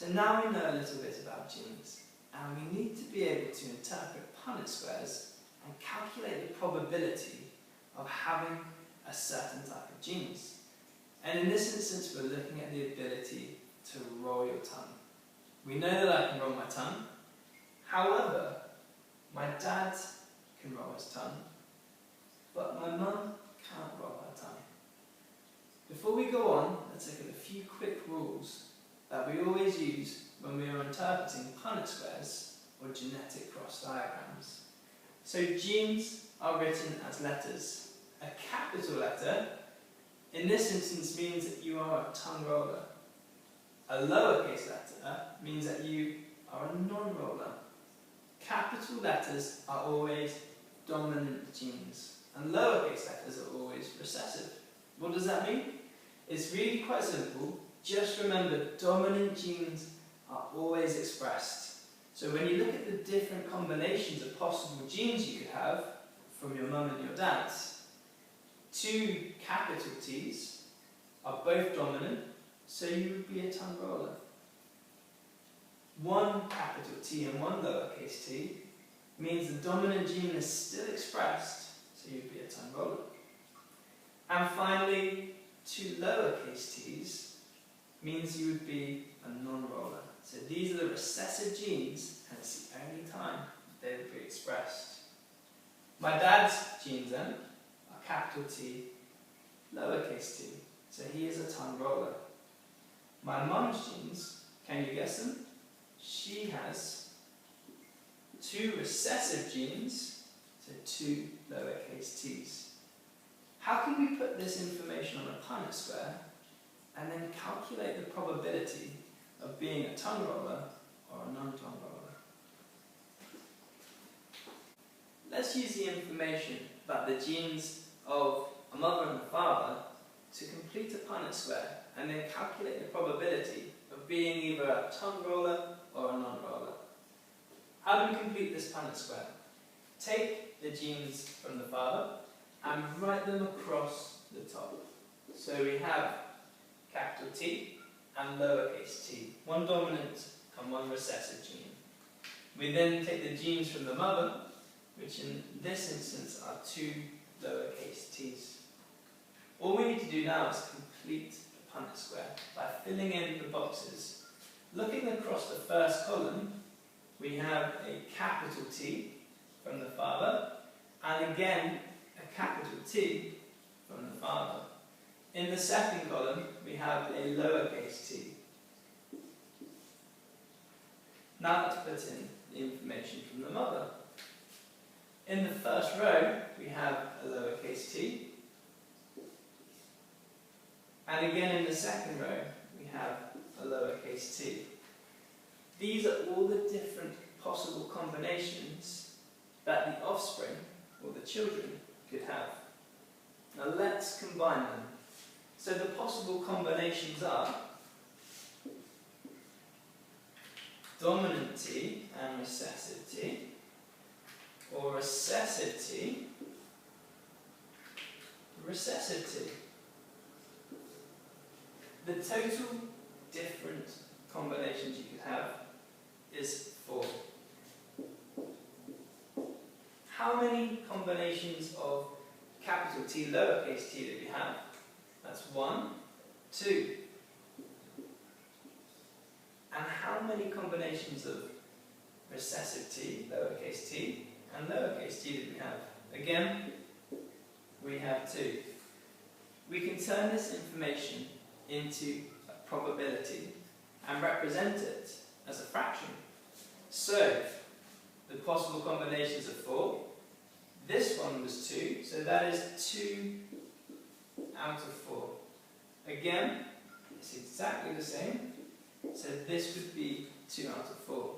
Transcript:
So now we know a little bit about genes, and we need to be able to interpret Punnett squares and calculate the probability of having a certain type of genes. And in this instance, we're looking at the ability to roll your tongue. We know that I can roll my tongue. However, my dad can roll his tongue, but my mum can't roll her tongue. Before we go on, let's look at a few quick rules that we always use when we are interpreting Punnett squares or genetic cross diagrams. So genes are written as letters. A capital letter, in this instance, means that you are a tongue roller. A lowercase letter means that you are a non-roller. Capital letters are always dominant genes, and lowercase letters are always recessive. What does that mean? It's really quite simple. Just remember, dominant genes are always expressed. So when you look at the different combinations of possible genes you could have from your mum and your dad, 2 capital T's are both dominant, so you would be a tongue roller. 1 capital T and 1 lowercase t means the dominant gene is still expressed, so you'd be a tongue roller. And finally, 2 lowercase t's means you would be a non-roller. So these are the recessive genes, and it's the only time they would be expressed. My dad's genes then are capital T, lowercase t, so he is a tongue roller. My mum's genes, can you guess them? She has 2 recessive genes, so 2 lowercase t's. How can we put this information on a Punnett square and then calculate the probability of being a tongue roller or a non-tongue roller? Let's use the information about the genes of a mother and a father to complete a Punnett square and then calculate the probability of being either a tongue roller or a non-roller. How do we complete this Punnett square? Take the genes from the father and write them across the top. So we have capital T and lowercase t, 1 dominant and 1 recessive gene. We then take the genes from the mother, which in this instance are 2 lowercase t's. All we need to do now is complete the Punnett square by filling in the boxes. Looking across the first column, we have a capital T from the father, and again a capital T from the father. In the second column, we have a lowercase t. Now let's put in the information from the mother. In the first row, we have a lowercase t. And again in the second row, we have a lowercase t. These are all the different possible combinations that the offspring, or the children, could have. Now let's combine them. So the possible combinations are dominant T and recessive T, or recessive T, recessive T. The total different combinations you could have is 4. How many combinations of capital T, lowercase t do we have? That's 1, 2. And how many combinations of recessive T, lowercase t, and lowercase t did we have? Again, we have 2. We can turn this information into a probability and represent it as a fraction. So, the possible combinations are 4. This one was 2, so that is 2 out of 4. Again, it's exactly the same, so this would be 2 out of 4.